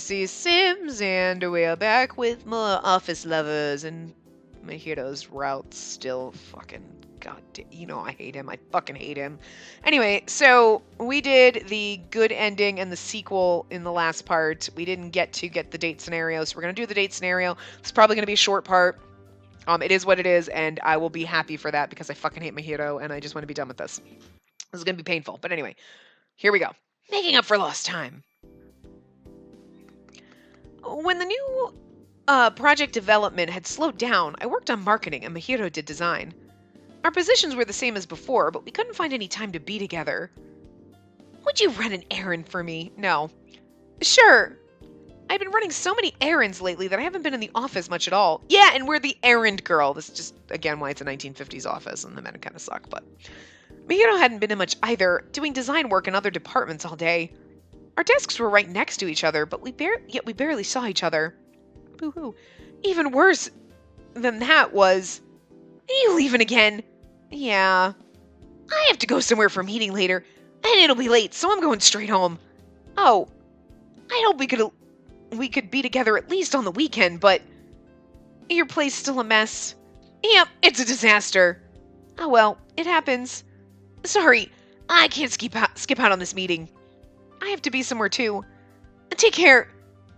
Spacey Sims, and we're back with more Office Lovers, and my hero's route still fucking, I hate him. I fucking hate him. Anyway, so we did the good ending and the sequel in the last part. We didn't get the date scenario, so we're going to do the date scenario. It's probably going to be a short part. It is what it is, and I will be happy for that because I fucking hate my hero, and I just want to be done with this. This is going to be painful, but anyway, here we go. Making up for lost time. When the new project development had slowed down, I worked on marketing and Mahiro did design. Our positions were the same as before, but we couldn't find any time to be together. Would you run an errand for me? No. Sure. I've been running so many errands lately that I haven't been in the office much at all. Yeah, and we're the errand girl. This is just, again, why it's a 1950s office, and the men kind of suck, but... Mahiro hadn't been in much either, doing design work in other departments all day. Our desks were right next to each other, but we barely saw each other. Boo-hoo. Even worse than that was... You leaving again? Yeah. I have to go somewhere for a meeting later, and it'll be late, so I'm going straight home. Oh. I hope we could be together at least on the weekend, but... Your place still a mess. Yep, it's a disaster. Oh well, it happens. Sorry, I can't skip out on this meeting. I have to be somewhere too. Take care.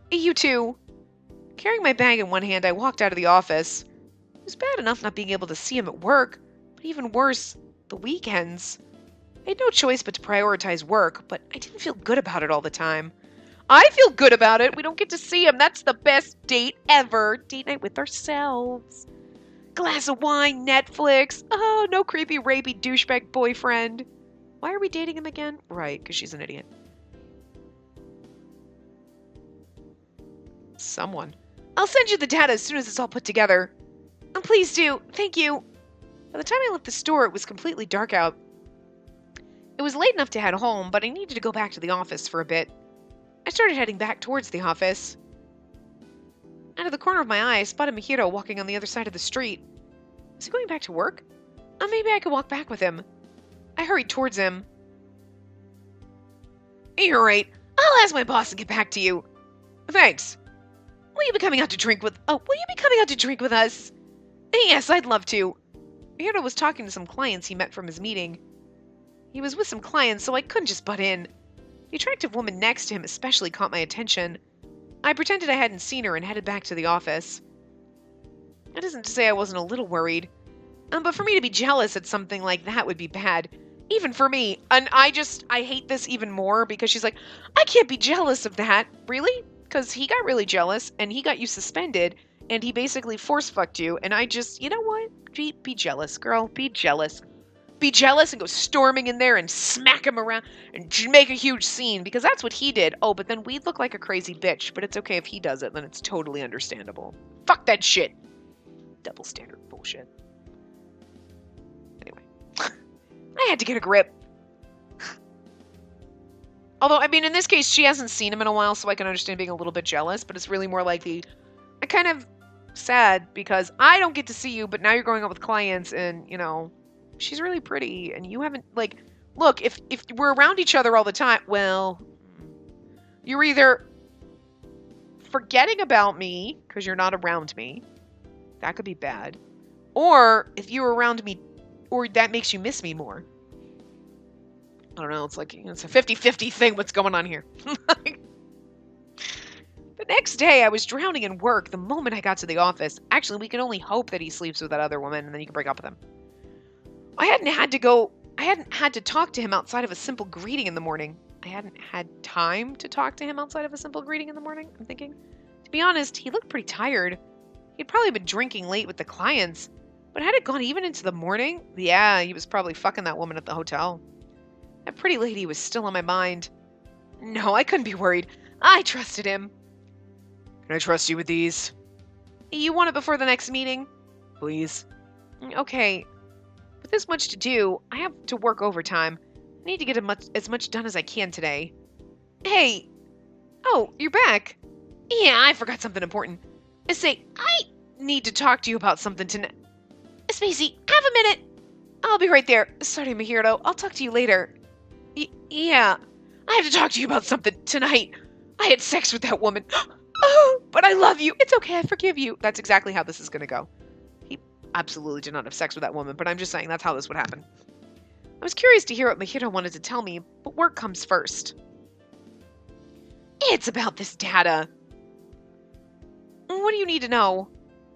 You too. Carrying my bag in one hand, I walked out of the office. It was bad enough not being able to see him at work, but even worse, the weekends. I had no choice but to prioritize work, but I didn't feel good about it all the time. I feel good about it. We don't get to see him. That's the best date ever. Date night with ourselves. Glass of wine, Netflix. Oh, no creepy, rapey, douchebag boyfriend. Why are we dating him again? Right, because she's an idiot. Someone. I'll send you the data as soon as it's all put together. Please do. Thank you. By the time I left the store, it was completely dark out. It was late enough to head home, but I needed to go back to the office for a bit. I started heading back towards the office. Out of the corner of my eye, I spotted Mahiro walking on the other side of the street. Was he going back to work? Maybe I could walk back with him. I hurried towards him. You're right. I'll ask my boss to get back to you. Thanks. Will you be coming out to drink with us? Yes, I'd love to. Mahiro was talking to some clients he met from his meeting. He was with some clients, so I couldn't just butt in. The attractive woman next to him especially caught my attention. I pretended I hadn't seen her and headed back to the office. That isn't to say I wasn't a little worried. But for me to be jealous at something like that would be bad. Even for me. And I hate this even more because she's like, I can't be jealous of that. Really? Because he got really jealous and he got you suspended and he basically force-fucked you. And I just, you know what? Be jealous, girl. Be jealous. Be jealous and go storming in there and smack him around and make a huge scene because that's what he did. Oh, but then we'd look like a crazy bitch. But it's okay if he does it, then it's totally understandable. Fuck that shit. Double standard bullshit. Anyway. I had to get a grip. Although, I mean, in this case, she hasn't seen him in a while, so I can understand being a little bit jealous. But it's really more like I kind of sad because I don't get to see you, but now you're going out with clients and, you know... She's really pretty, and you haven't, like... Look, if we're around each other all the time, well... You're either forgetting about me, because you're not around me. That could be bad. Or, if you're around me, or that makes you miss me more. I don't know, it's like, it's a 50-50 thing what's going on here. The next day, I was drowning in work the moment I got to the office. Actually, we can only hope that he sleeps with that other woman, and then you can break up with him. I hadn't had to talk to him outside of a simple greeting in the morning. I hadn't had time to talk to him outside of a simple greeting in the morning, I'm thinking. To be honest, he looked pretty tired. He'd probably been drinking late with the clients. But had it gone even into the morning? Yeah, he was probably fucking that woman at the hotel. That pretty lady was still on my mind. No, I couldn't be worried. I trusted him. Can I trust you with these? You want it before the next meeting? Please. Okay. With this much to do, I have to work overtime. I need to get as much done as I can today. Hey! Oh, you're back. Yeah, I forgot something important. Say, I need to talk to you about something tonight. Spacey, have a minute. I'll be right there. Sorry, Mahiro. I'll talk to you later. Yeah, I have to talk to you about something tonight. I had sex with that woman. Oh, but I love you. It's okay. I forgive you. That's exactly how this is going to go. He absolutely did not have sex with that woman, but I'm just saying that's how this would happen. I was curious to hear what Mahito wanted to tell me, but work comes first. It's about this data. What do you need to know?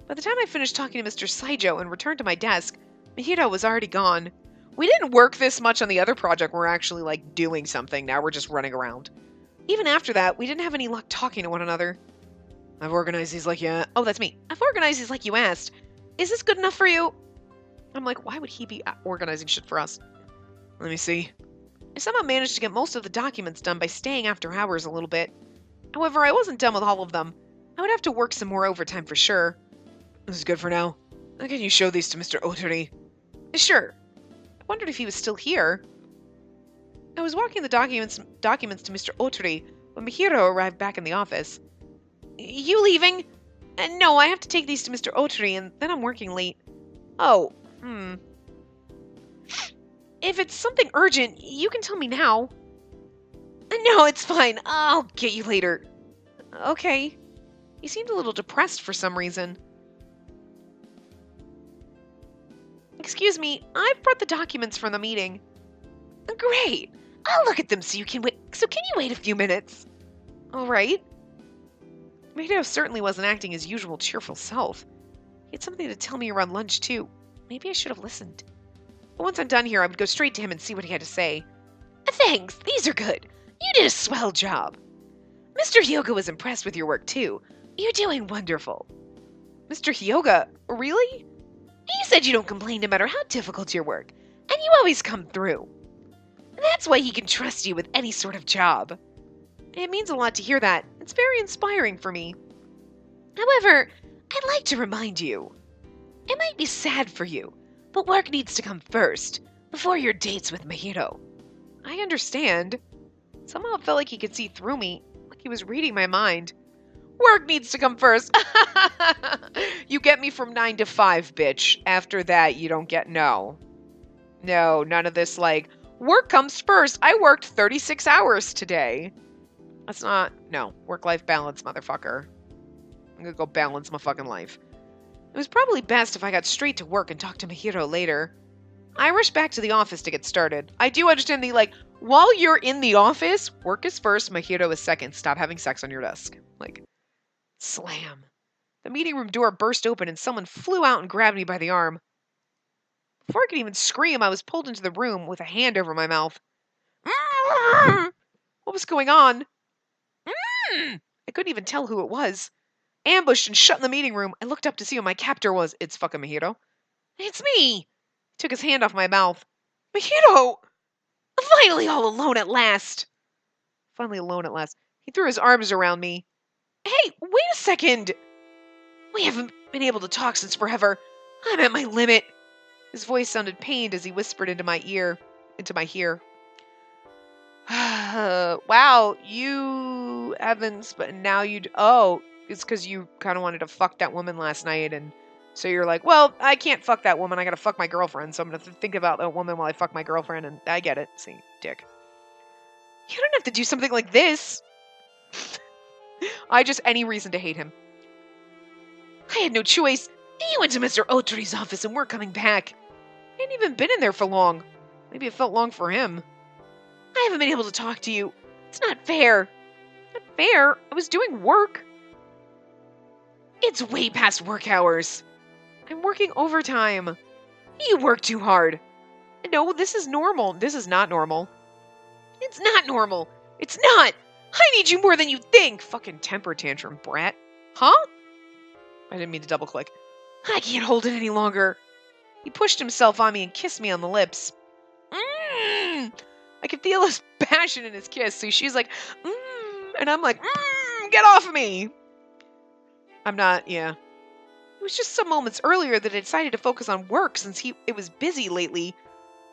By the time I finished talking to Mr. Saijo and returned to my desk, Mahito was already gone. We didn't work this much on the other project. We're actually, like, doing something. Now we're just running around. Even after that, we didn't have any luck talking to one another. I've organized these like you... Oh, that's me. I've organized these like you asked. Is this good enough for you? I'm like, why would he be organizing shit for us? Let me see. I somehow managed to get most of the documents done by staying after hours a little bit. However, I wasn't done with all of them. I would have to work some more overtime for sure. This is good for now. How can you show these to Mr. Otori? Sure. I wondered if he was still here. I was walking the documents to Mr. Otori when Mahiro arrived back in the office. You leaving? No, I have to take these to Mr. Otori and then I'm working late. Oh, If it's something urgent, you can tell me now. No, it's fine. I'll get you later. Okay. He seemed a little depressed for some reason. Excuse me, I've brought the documents from the meeting. Great. I'll look at them so can you wait a few minutes? All right. Mahito certainly wasn't acting his usual cheerful self. He had something to tell me around lunch, too. Maybe I should have listened. But once I'm done here, I would go straight to him and see what he had to say. Thanks, these are good. You did a swell job. Mr. Hyoga was impressed with your work, too. You're doing wonderful. Mr. Hyoga? Really? He said you don't complain no matter how difficult your work, and you always come through. That's why he can trust you with any sort of job. It means a lot to hear that. It's very inspiring for me. However, I'd like to remind you. It might be sad for you, but work needs to come first, before your dates with Mahito. I understand. Somehow it felt like he could see through me, like he was reading my mind. Work needs to come first. You get me from 9 to 5, bitch. After that, you don't get no. No, none of this like, work comes first. I worked 36 hours today. That's not, no, work-life balance, motherfucker. I'm gonna go balance my fucking life. It was probably best if I got straight to work and talked to Mahito later. I rushed back to the office to get started. I do understand the, like, while you're in the office, work is first, Mahito is second. Stop having sex on your desk. Like, slam. The meeting room door burst open and someone flew out and grabbed me by the arm. Before I could even scream, I was pulled into the room with a hand over my mouth. What was going on? I couldn't even tell who it was. Ambushed and shut in the meeting room, I looked up to see who my captor was. It's fucking Mahito. It's me! He took his hand off my mouth. Mahito! Finally all alone at last! Finally alone at last. He threw his arms around me. Hey, wait a second! We haven't been able to talk since forever. I'm at my limit. His voice sounded pained as he whispered into my ear. Wow, you haven't, but now oh, it's because you kind of wanted to fuck that woman last night, and so you're like, well, I can't fuck that woman, I gotta fuck my girlfriend, so I'm gonna think about that woman while I fuck my girlfriend, and I get it. See, dick. You don't have to do something like this. Any reason to hate him. I had no choice. He went to Mr. Otori's office and we're coming back. I hadn't even been in there for long. Maybe it felt long for him. I haven't been able to talk to you. It's not fair. Not fair? I was doing work. It's way past work hours. I'm working overtime. You work too hard. No, this is normal. This is not normal. It's not normal. It's not. I need you more than you think. Fucking temper tantrum, brat. Huh? I didn't mean to double click. I can't hold it any longer. He pushed himself on me and kissed me on the lips. I could feel his passion in his kiss, so she's like, and I'm like, get off of me. I'm not, yeah. It was just some moments earlier that I decided to focus on work since it was busy lately.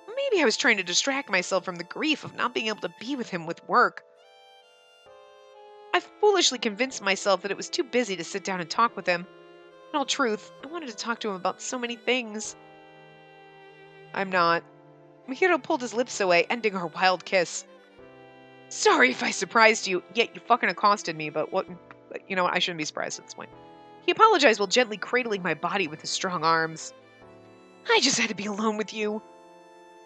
Maybe I was trying to distract myself from the grief of not being able to be with him with work. I foolishly convinced myself that it was too busy to sit down and talk with him. In all truth, I wanted to talk to him about so many things. I'm not. Mahiro pulled his lips away, ending our wild kiss. Sorry if I surprised you, yet you fucking accosted me, but what? You know what? I shouldn't be surprised at this point. He apologized while gently cradling my body with his strong arms. I just had to be alone with you.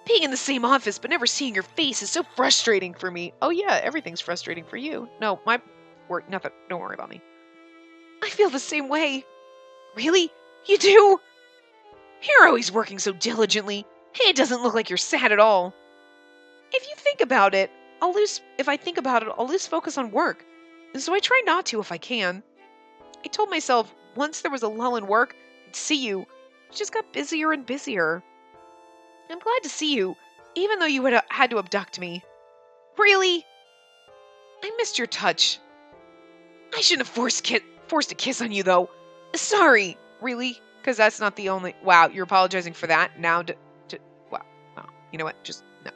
Being in the same office but never seeing your face is so frustrating for me. Oh yeah, everything's frustrating for you. No, my work, nothing. Don't worry about me. I feel the same way. Really? You do? You're always working so diligently. It doesn't look like you're sad at all. If you think about it, if I think about it, I'll lose focus on work. And so I try not to if I can. I told myself once there was a lull in work, I'd see you. It just got busier and busier. I'm glad to see you, even though you had to abduct me. Really? I missed your touch. I shouldn't have forced a kiss on you, though. Sorry. Really? Because that's not the only... Wow, you're apologizing for that? Now wow. Oh, you know what? Just... No.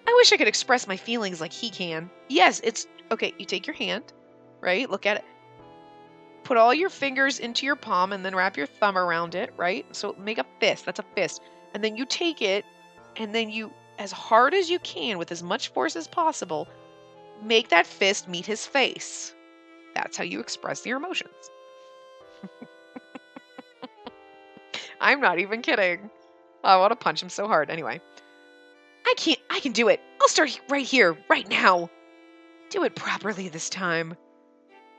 I wish I could express my feelings like he can. Yes, it's... Okay, you take your hand, right? Look at it. Put all your fingers into your palm and then wrap your thumb around it, right? So make a fist. That's a fist. And then you take it, and then you, as hard as you can, with as much force as possible, make that fist meet his face. That's how you express your emotions. I'm not even kidding. I want to punch him so hard. Anyway. I can do it. I'll start right here, right now. Do it properly this time.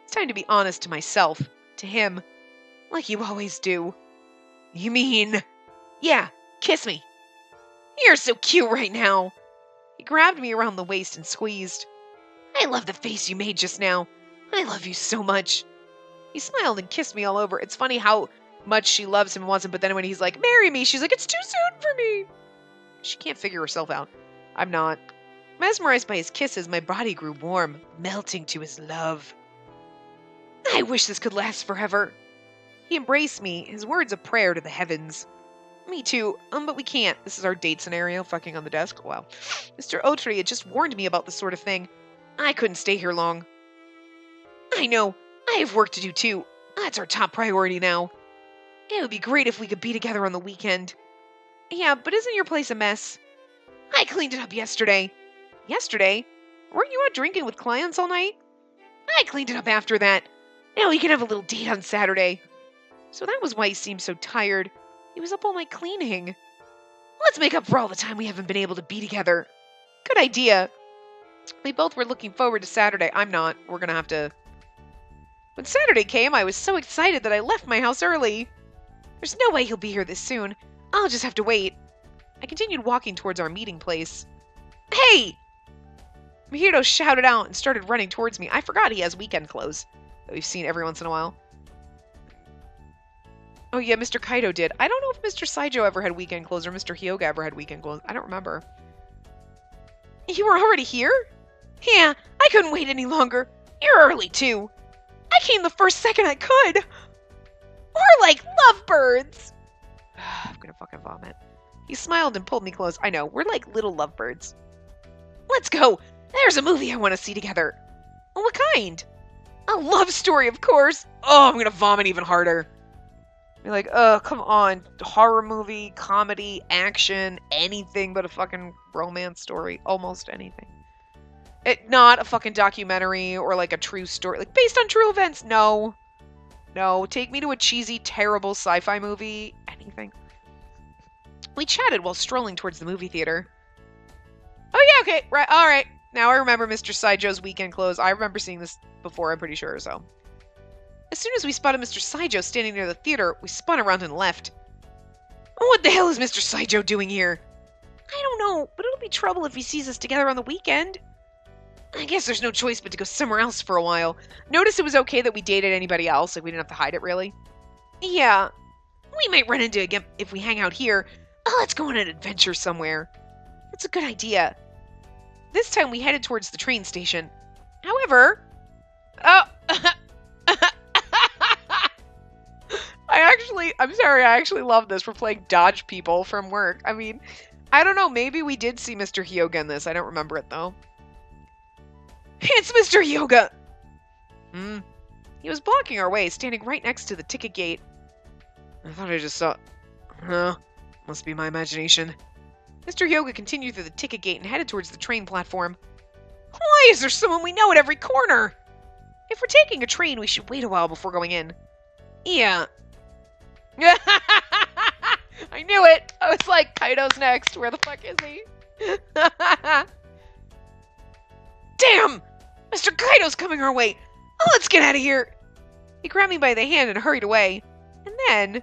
It's time to be honest to myself, to him, like you always do. You mean... Yeah, kiss me. You're so cute right now. He grabbed me around the waist and squeezed. I love the face you made just now. I love you so much. He smiled and kissed me all over. It's funny how much she loves him and wants him, but then when he's like, marry me, she's like, it's too soon for me. She can't figure herself out. I'm not. Mesmerized by his kisses, my body grew warm, melting to his love. I wish this could last forever. He embraced me, his words a prayer to the heavens. Me too, but we can't. This is our date scenario, fucking on the desk. Wow. Mr. Otri had just warned me about this sort of thing. I couldn't stay here long. I know. I have work to do too. That's our top priority now. It would be great if we could be together on the weekend. Yeah, but isn't your place a mess? I cleaned it up yesterday. Yesterday? Weren't you out drinking with clients all night? I cleaned it up after that. Now we can have a little date on Saturday. So that was why he seemed so tired. He was up all night cleaning. Let's make up for all the time we haven't been able to be together. Good idea. We both were looking forward to Saturday. I'm not. We're gonna have to... When Saturday came, I was so excited that I left my house early. There's no way he'll be here this soon. I'll just have to wait. I continued walking towards our meeting place. Hey! Mahito shouted out and started running towards me. I forgot he has weekend clothes that we've seen every once in a while. Oh yeah, Mr. Kaido did. I don't know if Mr. Saijo ever had weekend clothes or Mr. Hyoga ever had weekend clothes. I don't remember. You were already here? Yeah, I couldn't wait any longer. You're early too. I came the first second I could. We're like lovebirds. I'm gonna fucking vomit. He smiled and pulled me close. I know, we're like little lovebirds. Let's go. There's a movie I want to see together. Oh, what kind? A love story, of course. Oh, I'm gonna vomit even harder. Be like, come on. Horror movie, comedy, action, anything but a fucking romance story. Almost anything. Not a fucking documentary or like a true story. Like, based on true events. No. No, take me to a cheesy, terrible sci-fi movie. Anything. We chatted while strolling towards the movie theater. Oh yeah, okay, right, alright. Now I remember Mr. Saijo's weekend clothes. I remember seeing this before, I'm pretty sure, so. As soon as we spotted Mr. Saijo standing near the theater, we spun around and left. What the hell is Mr. Saijo doing here? I don't know, but it'll be trouble if he sees us together on the weekend. I guess there's no choice but to go somewhere else for a while. Notice it was okay that we dated anybody else, like we didn't have to hide it, really. Yeah, we might run into again if we hang out here. Oh, let's go on an adventure somewhere. That's a good idea. This time we headed towards the train station. However... Oh... I'm sorry, I actually love this. We're playing dodge people from work. I mean, I don't know, maybe we did see Mr. Hyoga in this. I don't remember it, though. It's Mr. Hyoga! He was blocking our way, standing right next to the ticket gate. I thought I just saw... Huh? Must be my imagination. Mr. Hyoga continued through the ticket gate and headed towards the train platform. Why is there someone we know at every corner? If we're taking a train, we should wait a while before going in. Yeah. I knew it. I was like, Kaido's next. Where the fuck is he? Damn! Mr. Kaido's coming our way. Oh, let's get out of here. He grabbed me by the hand and hurried away. And then...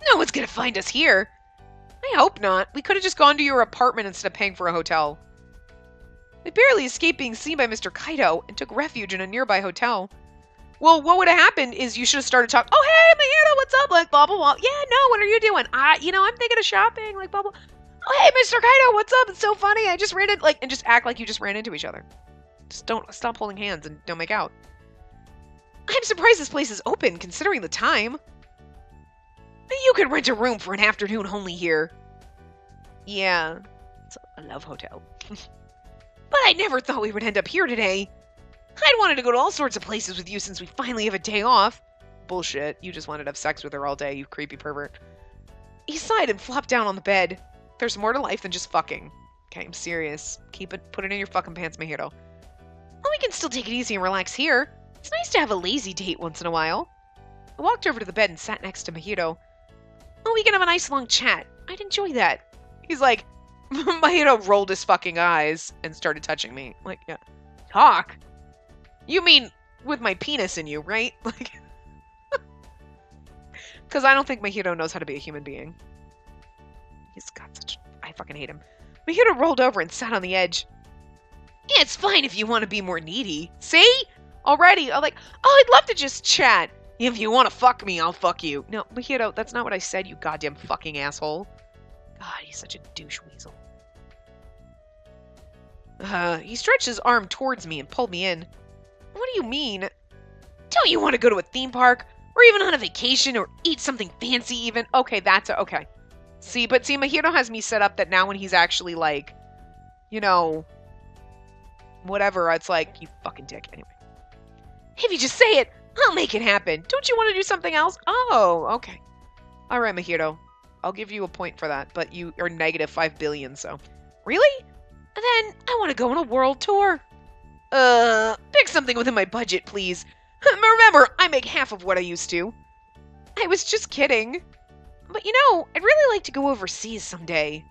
No one's gonna find us here. I hope not. We could have just gone to your apartment instead of paying for a hotel. We barely escaped being seen by Mr. Kaido and took refuge in a nearby hotel. Well, what would have happened is you should have started talking. Oh, hey, Mayano, what's up? Like, blah, blah, blah. Yeah, no, what are you doing? I'm thinking of shopping. Like, blah, blah. Oh, hey, Mr. Kaido, what's up? It's so funny. I just ran into, and just act like you just ran into each other. Just don't stop holding hands and don't make out. I'm surprised this place is open, considering the time. You could rent a room for an afternoon only here. Yeah, it's a love hotel. But I never thought we would end up here today. I'd wanted to go to all sorts of places with you since we finally have a day off. Bullshit. You just wanted to have sex with her all day, you creepy pervert. He sighed and flopped down on the bed. There's more to life than just fucking. Okay, I'm serious. Put it in your fucking pants, Mahito. Well, we can still take it easy and relax here. It's nice to have a lazy date once in a while. I walked over to the bed and sat next to Mahito. Oh, we can have a nice long chat. I'd enjoy that. He's like, Mahito rolled his fucking eyes and started touching me. Like, yeah. Talk? You mean with my penis in you, right? Like, because I don't think Mahito knows how to be a human being. He's got such... I fucking hate him. Mahito rolled over and sat on the edge. Yeah, it's fine if you want to be more needy. See? Already. I'm like, oh, I'd love to just chat. If you want to fuck me, I'll fuck you. No, Mahito, that's not what I said, you goddamn fucking asshole. God, he's such a douche weasel. He stretched his arm towards me and pulled me in. What do you mean? Don't you want to go to a theme park? Or even on a vacation? Or eat something fancy even? Okay, okay. See, Mahito has me set up that now when he's actually like, you know, whatever, it's like, you fucking dick. Anyway. If you just say it, I'll make it happen. Don't you want to do something else? Oh, okay. All right, Mahito. I'll give you a point for that, but you are negative 5 billion, so. Really? Then I want to go on a world tour. Pick something within my budget, please. Remember, I make half of what I used to. I was just kidding. But you know, I'd really like to go overseas someday.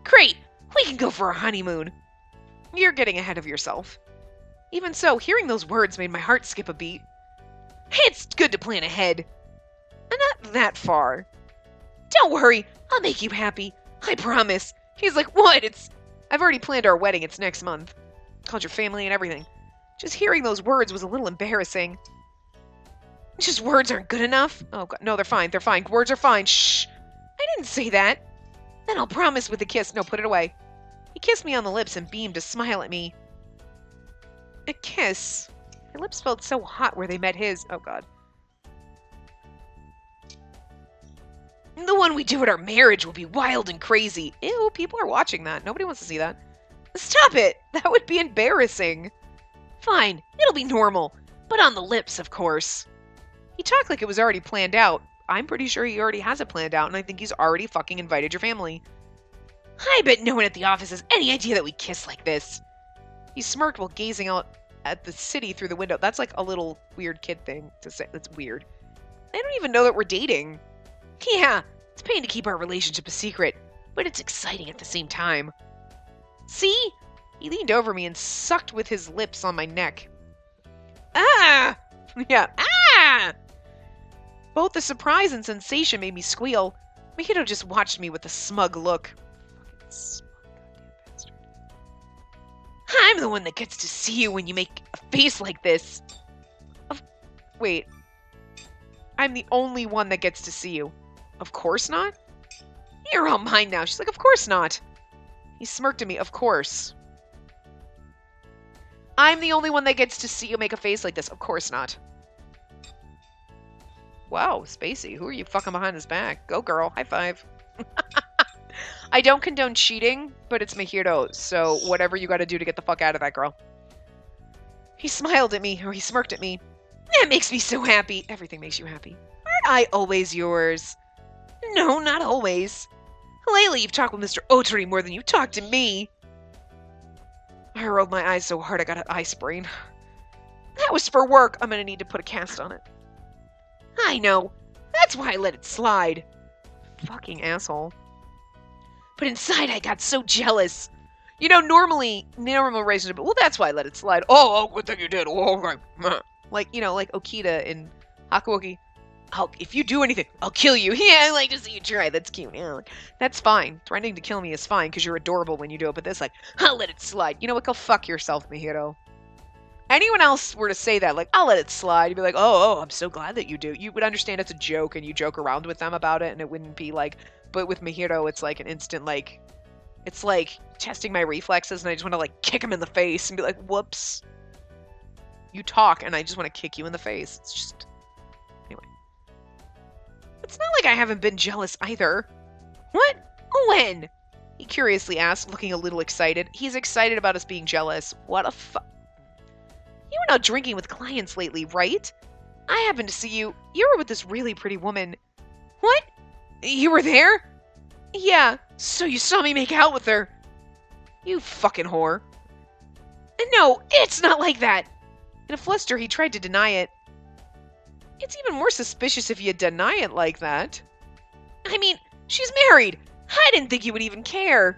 Great! We can go for our honeymoon. You're getting ahead of yourself. Even so, hearing those words made my heart skip a beat. It's good to plan ahead. Not that far. Don't worry, I'll make you happy. I promise. He's like, what? I've already planned our wedding. It's next month. Called your family and everything. Just hearing those words was a little embarrassing. Just words aren't good enough? Oh, God. No, they're fine. They're fine. Words are fine. Shh. I didn't say that. Then I'll promise with a kiss. No, put it away. He kissed me on the lips and beamed a smile at me. A kiss. Her lips felt so hot where they met his. Oh, God. The one we do at our marriage will be wild and crazy. Ew, people are watching that. Nobody wants to see that. Stop it! That would be embarrassing. Fine, it'll be normal. But on the lips, of course. He talked like it was already planned out. I'm pretty sure he already has it planned out, and I think he's already fucking invited your family. I bet no one at the office has any idea that we kiss like this. He smirked while gazing out at the city through the window. That's like a little weird kid thing to say. That's weird. I don't even know that we're dating. Yeah, it's pain to keep our relationship a secret, but it's exciting at the same time. See? He leaned over me and sucked with his lips on my neck. Ah! Yeah, ah! Both the surprise and sensation made me squeal. Mahito just watched me with a smug look. Fucking smug, goddamn bastard. I'm the one that gets to see you when you make a face like this. Wait. I'm the only one that gets to see you. Of course not? You're all mine now. She's like, of course not. He smirked at me, of course. I'm the only one that gets to see you make a face like this. Of course not. Wow, Spacey, who are you fucking behind his back? Go, girl. High five. I don't condone cheating, but it's Mahito, so whatever you gotta do to get the fuck out of that girl. He smiled at me, or he smirked at me. That makes me so happy. Everything makes you happy. Aren't I always yours? No, not always. Lately, you've talked with Mr. Otori more than you talked to me. I rolled my eyes so hard I got an eye sprain. That was for work. I'm gonna need to put a cast on it. I know. That's why I let it slide. Fucking asshole. But inside I got so jealous. You know, normal relationship, well, that's why I let it slide. Oh, good thing you did. Oh, okay. Like, you know, like Okita in Hakuoki. If you do anything, I'll kill you. Yeah, I like to see you try. That's cute. Yeah, like, that's fine. Threatening to kill me is fine because you're adorable when you do it. But this, like, I'll let it slide. You know what? Go fuck yourself, Mihiro. Anyone else were to say that, like, I'll let it slide, you'd be like, oh, I'm so glad that you do. You would understand it's a joke and you joke around with them about it and it wouldn't be like, but with Mihiro, it's like an instant, like, it's like testing my reflexes and I just want to, like, kick him in the face and be like, whoops. You talk and I just want to kick you in the face. It's just, anyway. It's not like I haven't been jealous either. What? When? He curiously asked, looking a little excited. He's excited about us being jealous. What a You were out drinking with clients lately, right? I happened to see you. You were with this really pretty woman. What? You were there? Yeah, so you saw me make out with her. You fucking whore. No, it's not like that. In a fluster, he tried to deny it. It's even more suspicious if you deny it like that. I mean, she's married. I didn't think you would even care.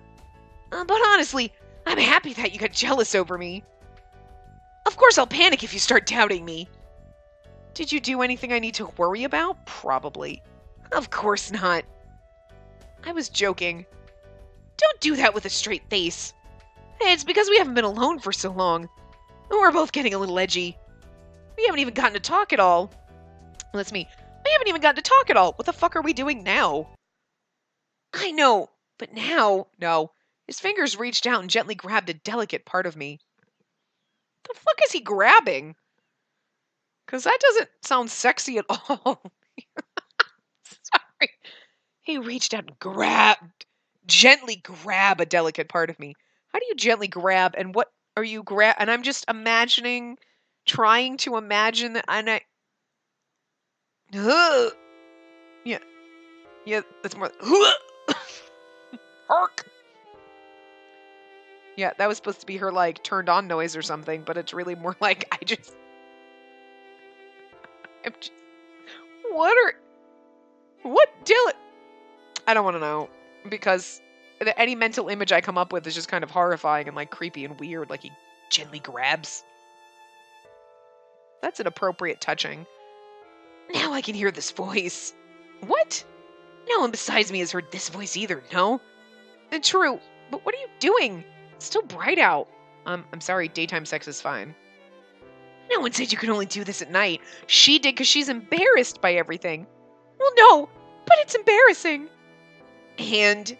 But honestly, I'm happy that you got jealous over me. Of course I'll panic if you start doubting me. Did you do anything I need to worry about? Probably. Of course not. I was joking. Don't do that with a straight face. It's because we haven't been alone for so long. We're both getting a little edgy. We haven't even gotten to talk at all. Well, that's me. We haven't even gotten to talk at all. What the fuck are we doing now? I know, but now... No. His fingers reached out and gently grabbed a delicate part of me. The fuck is he grabbing? Because that doesn't sound sexy at all. Sorry. He reached out and gently grab a delicate part of me. How do you gently grab? And what are you And I'm just trying to imagine that. And yeah, that's more. Hark. Yeah, that was supposed to be her, like, turned on noise or something, but it's really more like, what Dylan? I don't want to know, because any mental image I come up with is just kind of horrifying and, like, creepy and weird, like he gently grabs. That's an appropriate touching. Now I can hear this voice. What? No one besides me has heard this voice either, no? And true, but what are you doing? It's still bright out. I'm sorry, daytime sex is fine. No one said you could only do this at night. She did because she's embarrassed by everything. Well, no, but it's embarrassing. And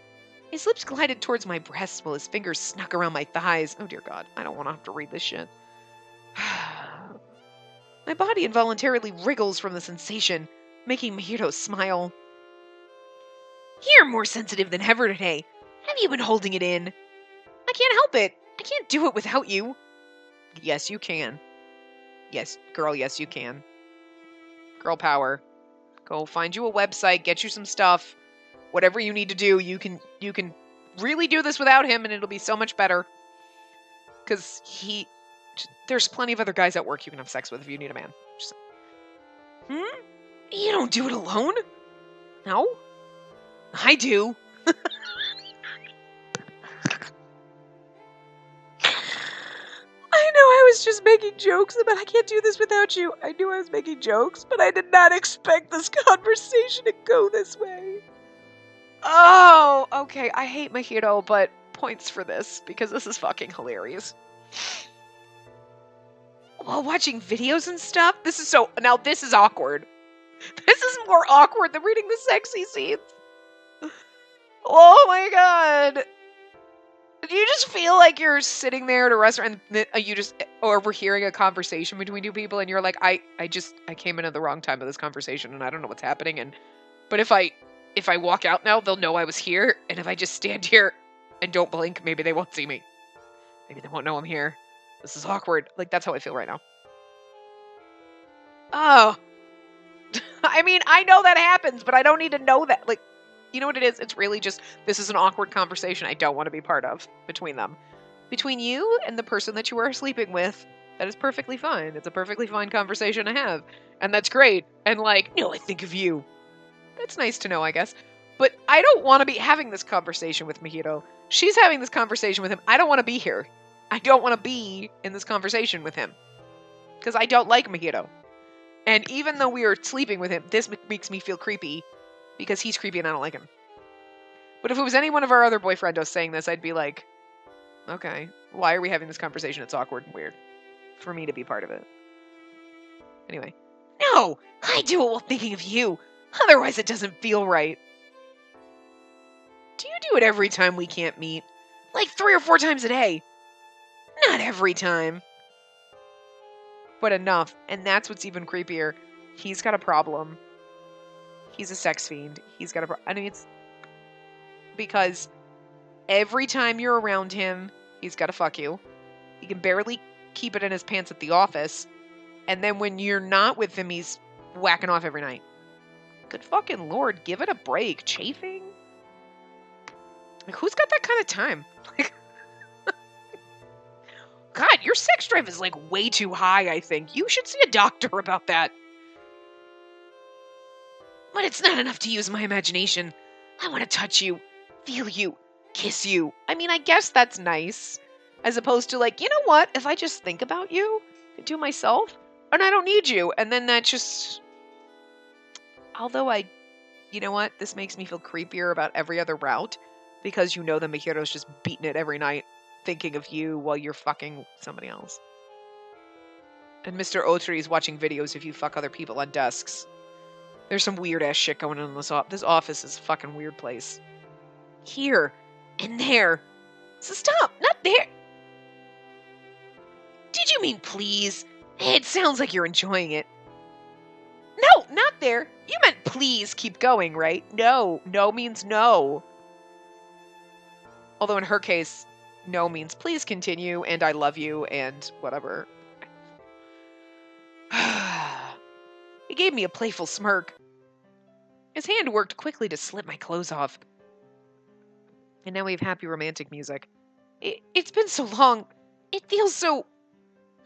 his lips glided towards my breasts while his fingers snuck around my thighs. Oh, dear God, I don't want to have to read this shit. My body involuntarily wriggles from the sensation, making Mihiro smile. You're more sensitive than ever today. Have you been holding it in? I can't help it. I can't do it without you. Yes, you can. Yes, girl, yes, you can. Girl power. Go find you a website, get you some stuff. Whatever you need to do, you can really do this without him, and it'll be so much better. Because there's plenty of other guys at work you can have sex with if you need a man. You don't do it alone? No? I do. I know I was just making jokes about I can't do this without you. I knew I was making jokes, but I did not expect this conversation to go this way. Oh, okay. I hate Mojito, but points for this, because this is fucking hilarious. While watching videos and stuff, now this is awkward. This is more awkward than reading the sexy scenes. Oh my God. Do you just feel like you're sitting there at a restaurant and you just overhearing a conversation between two people and you're like, I came in at the wrong time of this conversation and I don't know what's happening, but if I walk out now, they'll know I was here, and if I just stand here and don't blink, maybe they won't see me. Maybe they won't know I'm here. This is awkward. Like, that's how I feel right now. Oh. I mean, I know that happens, but I don't need to know that. Like, you know what it is? It's really just, this is an awkward conversation I don't want to be part of between them. between you and the person that you are sleeping with, that is perfectly fine. It's a perfectly fine conversation to have. And that's great. And like, no, I think of you. That's nice to know, I guess. But I don't want to be having this conversation with Mahito. She's having this conversation with him. I don't want to be here. I don't want to be in this conversation with him. Because I don't like Mahito. And even though we are sleeping with him, this makes me feel creepy. Because he's creepy and I don't like him. But if it was any one of our other boyfriendos saying this, I'd be like, okay, why are we having this conversation? It's awkward and weird for me to be part of it. Anyway. No! I do it while thinking of you. Otherwise it doesn't feel right. Do you do it every time we can't meet? Like 3 or 4 times a day. Not every time. But enough. And that's what's even creepier. He's got a problem. He's a sex fiend. He's got a problem. I mean, it's because every time you're around him, he's got to fuck you. He can barely keep it in his pants at the office. And then when you're not with him, he's whacking off every night. Good fucking Lord, give it a break. Chafing? Like, who's got that kind of time? Like, God, your sex drive is like way too high, I think. You should see a doctor about that. But it's not enough to use my imagination. I want to touch you, feel you, kiss you. I mean, I guess that's nice. As opposed to like, you know what? If I just think about you, I do myself, and I don't need you. And then that just... Although you know what? This makes me feel creepier about every other route. Because you know that Mihiro's just beating it every night, thinking of you while you're fucking somebody else. And Mr. Otri is watching videos of you fuck other people on desks. There's some weird-ass shit going on in this office. This office is a fucking weird place. Here. And there. So stop! Not there! Did you mean please? It sounds like you're enjoying it. No, not there. You meant please keep going, right? No. No means no. Although in her case, no means please continue, and I love you, and whatever. He gave me a playful smirk. His hand worked quickly to slip my clothes off. And now we have happy romantic music. It's been so long. It feels so...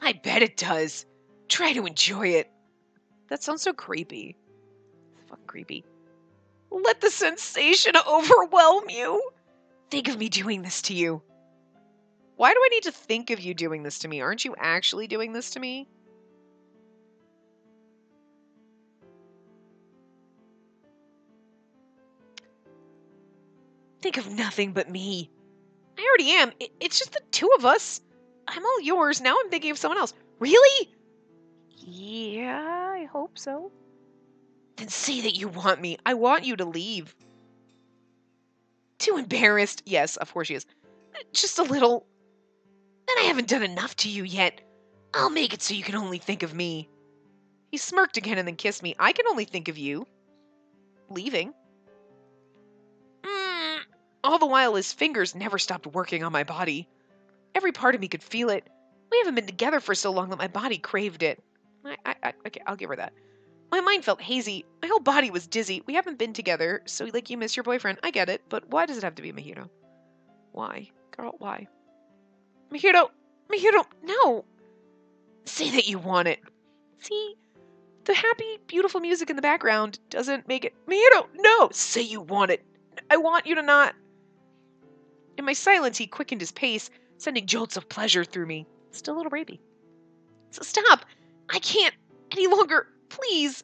I bet it does. Try to enjoy it. That sounds so creepy. It's fucking creepy. Let the sensation overwhelm you. Think of me doing this to you. Why do I need to think of you doing this to me? Aren't you actually doing this to me? Think of nothing but me. I already am. It's just the two of us. I'm all yours. Now I'm thinking of someone else. Really? Yeah, I hope so. Then say that you want me. I want you to leave. Too embarrassed. Yes, of course she is. Just a little. Then I haven't done enough to you yet. I'll make it so you can only think of me. He smirked again and then kissed me. I can only think of you. Leaving. All the while, his fingers never stopped working on my body. Every part of me could feel it. We haven't been together for so long that my body craved it. Okay, I'll give her that. My mind felt hazy. My whole body was dizzy. We haven't been together, so like you miss your boyfriend. I get it, but why does it have to be Mahito? Why? Girl, why? Mahito! Mahito, no! Say that you want it. See? The happy, beautiful music in the background doesn't make it... Mahito, no! Say you want it. I want you to not... In my silence, he quickened his pace, sending jolts of pleasure through me. Still a little rapey. So stop! I can't any longer. Please!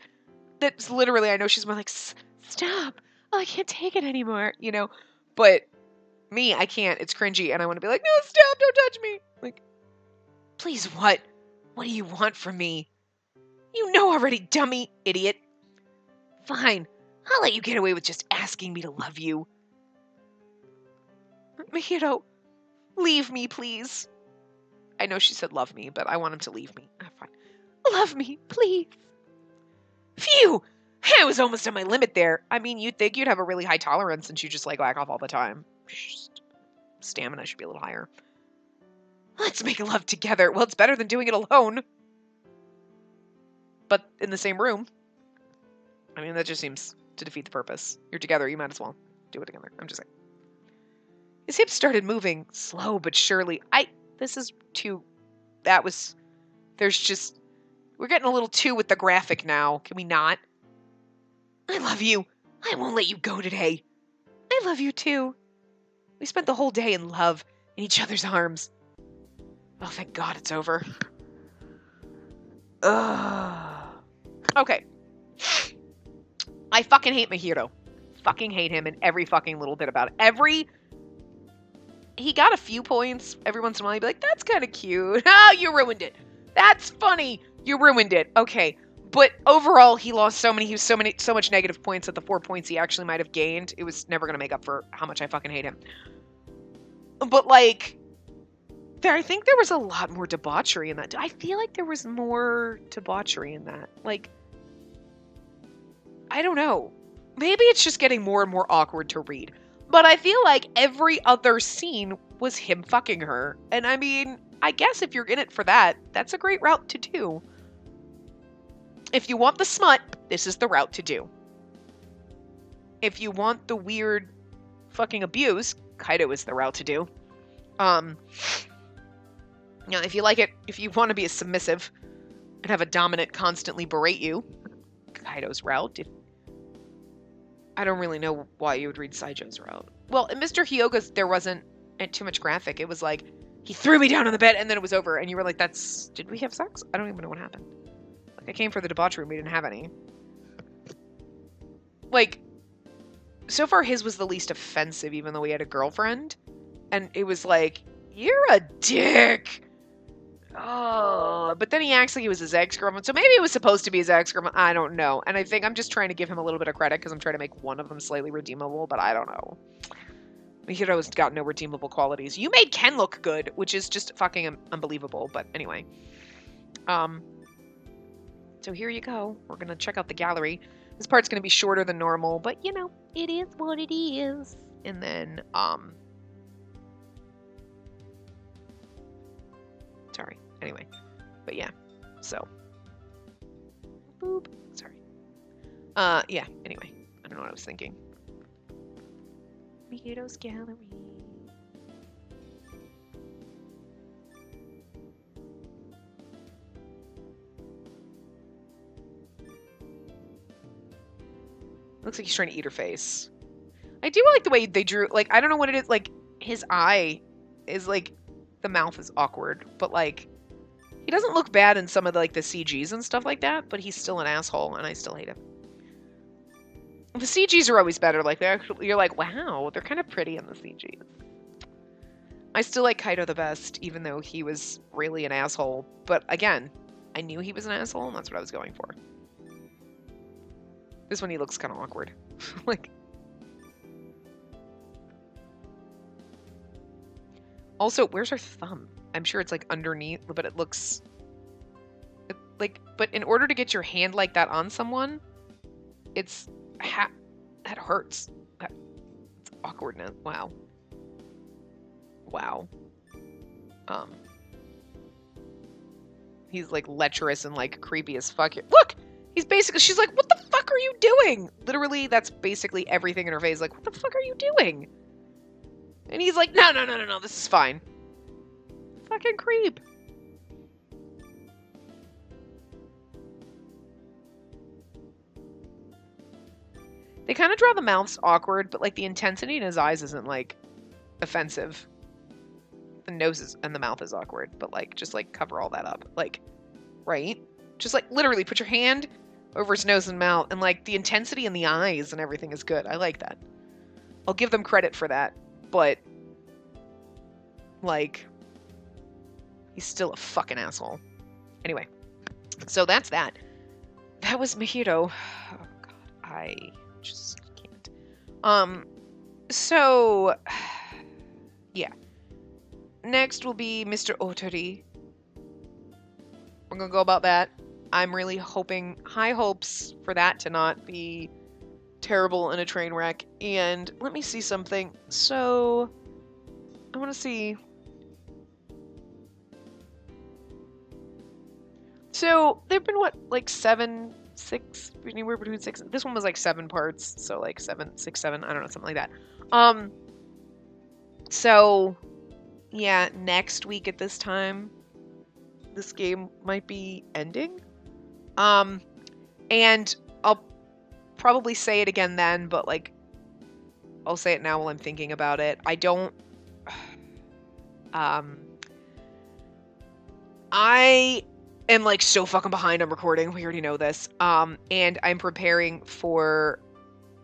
That's literally, I know she's more like, stop! Oh, I can't take it anymore, you know? But me, I can't. It's cringy, and I want to be like, no, stop! Don't touch me! Like, please what? What do you want from me? You know already, dummy! Idiot! Fine. I'll let you get away with just asking me to love you. Mahito, leave me, please. I know she said love me, but I want him to leave me. Fine. Love me, please. Phew! I was almost at my limit there. I mean, you'd think you'd have a really high tolerance since you just like whack off all the time. Stamina should be a little higher. Let's make love together. Well, it's better than doing it alone. But in the same room. I mean, that just seems to defeat the purpose. You're together, you might as well do it together. I'm just saying. His hips started moving, slow but surely. This is too, there's just, we're getting a little too with the graphic now. Can we not? I love you. I won't let you go today. I love you too. We spent the whole day in love, in each other's arms. Oh, thank God it's over. Ugh. Okay. I fucking hate Mahiro. Fucking hate him and every fucking little bit about it. He got a few points. Every once in a while he'd be like, that's kind of cute. Oh, you ruined it. That's funny. You ruined it. Okay. But overall, he lost so much negative points that the 4 points he actually might have gained, it was never going to make up for how much I fucking hate him. But, like, I think there was a lot more debauchery in that. I feel like there was more debauchery in that. Like, I don't know. Maybe it's just getting more and more awkward to read. But I feel like every other scene was him fucking her. And I mean, I guess if you're in it for that, that's a great route to do. If you want the smut, this is the route to do. If you want the weird fucking abuse, Kaido is the route to do. If you like it, if you want to be a submissive and have a dominant constantly berate you, Kaido's route. I don't really know why you would read Saijo's route. Well, in Mr. Hyoga's, there wasn't too much graphic. It was like, he threw me down on the bed and then it was over. And you were like, did we have sex? I don't even know what happened. Like, I came for the debauchery and we didn't have any. Like, so far his was the least offensive, even though he had a girlfriend. And it was like, you're a dick. Oh, but then he acts like he was his ex-girlfriend. So maybe it was supposed to be his ex-girlfriend. I don't know. And I think I'm just trying to give him a little bit of credit because I'm trying to make one of them slightly redeemable, but I don't know. Mihiro's got no redeemable qualities. You made Ken look good, which is just fucking unbelievable. But anyway. So here you go. We're going to check out the gallery. This part's going to be shorter than normal, but you know, it is what it is. And then, sorry. Anyway, but yeah, so, boop, sorry. Yeah, anyway, I don't know what I was thinking. Mihiro's gallery. Looks like he's trying to eat her face. I do like the way they drew, like, I don't know what it is, like, his eye is, like, the mouth is awkward, but, like, he doesn't look bad in some of the, like, the CGs and stuff like that, but he's still an asshole, and I still hate him. The CGs are always better. Like, you're like, wow, they're kind of pretty in the CGs. I still like Kaido the best, even though he was really an asshole. But again, I knew he was an asshole, and that's what I was going for. This one, he looks kind of awkward. Like... Also, where's her thumb? I'm sure it's, like, underneath, but it looks... but in order to get your hand like that on someone, it's... that hurts. It's awkwardness. Wow. Wow. He's, like, lecherous and, like, creepy as fuck. Look! He's basically... She's like, what the fuck are you doing? Literally, that's basically everything in her face. Like, what the fuck are you doing? And he's like, no, this is fine. Fucking creep. They kind of draw the mouths awkward, but, like, the intensity in his eyes isn't, like, offensive. The nose and the mouth is awkward, but, like, just, like, cover all that up. Like, right? Just, like, literally put your hand over his nose and mouth, and, like, the intensity in the eyes and everything is good. I like that. I'll give them credit for that, but, like, he's still a fucking asshole. Anyway, so that's that. That was Mahiro. Oh, God. I just can't. So, yeah. Next will be Mr. Otori. We're gonna go about that. I'm really hoping, high hopes for that to not be terrible in a train wreck. And let me see something. So, I want to see. So, they've been, what, like 7, 6, anywhere between 6. This one was like 7 parts, so like 7, 6, 7, I don't know, something like that. So, yeah, next week at this time, this game might be ending. And I'll probably say it again then, but like, I'll say it now while I'm thinking about it. I don't, I am like so fucking behind on recording. We already know this. And I'm preparing for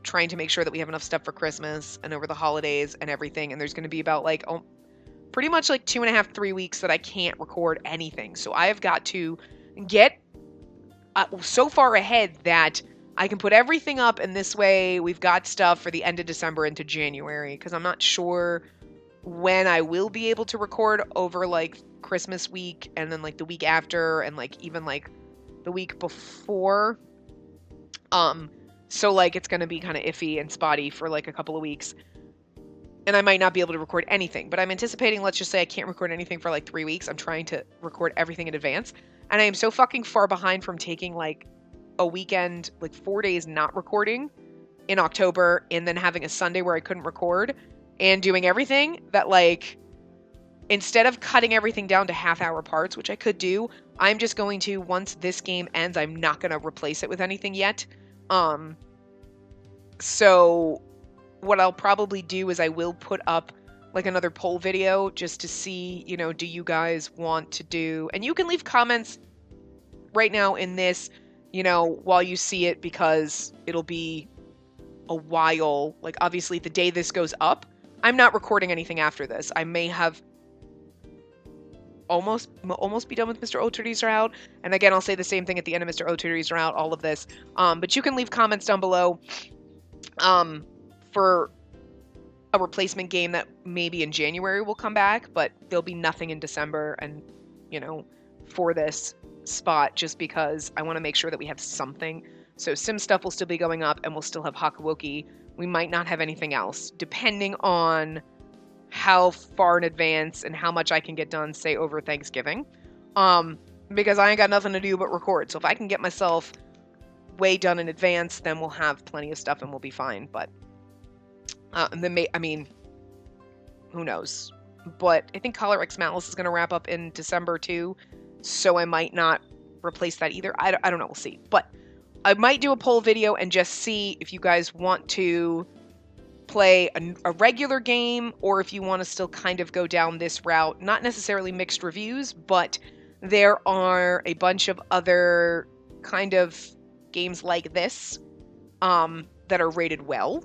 trying to make sure that we have enough stuff for Christmas and over the holidays and everything. And there's going to be about like, pretty much like 2.5, 3 weeks that I can't record anything. So I have got to get so far ahead that I can put everything up, and this way we've got stuff for the end of December into January, because I'm not sure when I will be able to record over like Christmas week and then like the week after and like even like the week before. So like it's going to be kind of iffy and spotty for like a couple of weeks. And I might not be able to record anything, but I'm anticipating, let's just say I can't record anything for like 3 weeks. I'm trying to record everything in advance. And I am so fucking far behind from taking like a weekend, like 4 days not recording in October and then having a Sunday where I couldn't record and doing everything that like, instead of cutting everything down to half-hour parts, which I could do, I'm just going to, once this game ends, I'm not going to replace it with anything yet. So what I'll probably do is I will put up like another poll video just to see, you know, do you guys want to do, and you can leave comments right now in this, you know, while you see it, because it'll be a while, like obviously the day this goes up, I'm not recording anything after this. I may have almost be done with Mr. O'Tooties Are Out, and again, I'll say the same thing at the end of Mr. O'Tooties Are Out, all of this, but you can leave comments down below, for a replacement game that maybe in January will come back, but there'll be nothing in December and, you know, for this spot, just because I want to make sure that we have something. So Sim stuff will still be going up and we'll still have Hakawoki. We might not have anything else, depending on how far in advance and how much I can get done, say, over Thanksgiving. Because I ain't got nothing to do but record. So if I can get myself way done in advance, then we'll have plenty of stuff and we'll be fine. But and then I mean, who knows? But I think Collar X Malice is going to wrap up in December too, so I might not replace that either. I don't know. We'll see. But I might do a poll video and just see if you guys want to play a regular game, or if you want to still kind of go down this route. Not necessarily mixed reviews, but there are a bunch of other kind of games like this that are rated well.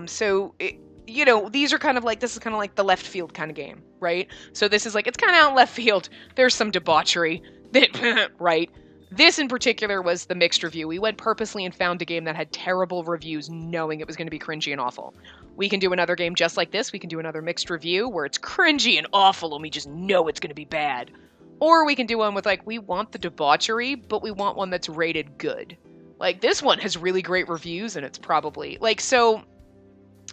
So, you know, these are kind of like, this is kind of like the left field kind of game, right? So this is like, it's kind of out in left field. There's some debauchery, that, right? This in particular was the mixed review. We went purposely and found a game that had terrible reviews, knowing it was going to be cringy and awful. We can do another game just like this. We can do another mixed review where it's cringy and awful and we just know it's going to be bad. Or we can do one with like, we want the debauchery, but we want one that's rated good. Like, this one has really great reviews and it's probably, like, so...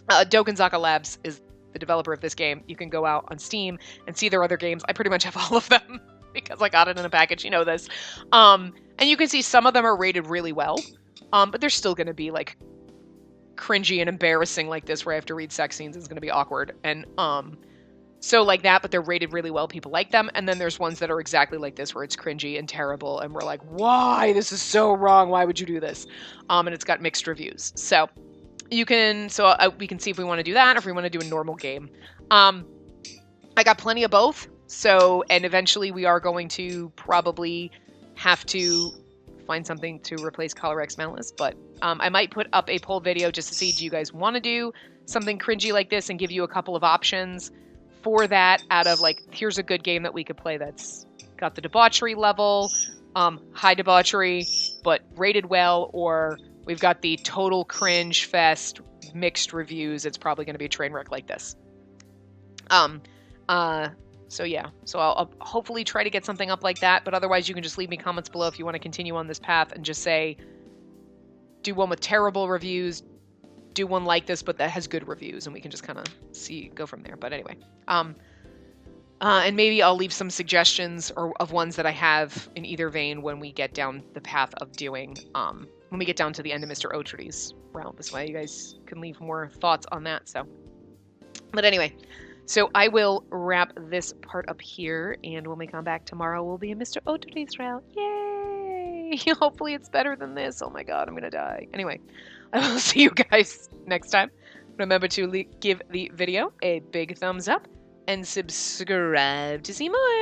Dokenzaka Labs is the developer of this game. You can go out on Steam and see their other games. I pretty much have all of them because I got it in a package, you know this. And you can see some of them are rated really well, but they're still going to be like cringy and embarrassing like this, where I have to read sex scenes. It's going to be awkward. And so like that, but they're rated really well. People like them. And then there's ones that are exactly like this, where it's cringy and terrible. And we're like, why? This is so wrong. Why would you do this? And it's got mixed reviews. So you can, we can see if we want to do that or if we want to do a normal game. I got plenty of both. So, and eventually we are going to probably have to find something to replace Collar X Malice. But I might put up a poll video just to see, do you guys want to do something cringy like this, and give you a couple of options for that, out of like, here's a good game that we could play that's got the debauchery level, high debauchery, but rated well, or we've got the total cringe fest, mixed reviews. It's probably going to be a train wreck like this. So yeah, so I'll hopefully try to get something up like that, but otherwise you can just leave me comments below if you want to continue on this path and just say, do one with terrible reviews, do one like this, but that has good reviews, and we can just kind of go from there. But anyway, and maybe I'll leave some suggestions of ones that I have in either vein when we get down the path of doing, when we get down to the end of Mr. O'Tooties' round. This way you guys can leave more thoughts on that. So But anyway, so I will wrap this part up here, and when we come back tomorrow, we'll be in Mr. Otore's route. Yay! Hopefully it's better than this. Oh my god, I'm gonna die. Anyway, I will see you guys next time. Remember to give the video a big thumbs up and subscribe to see more.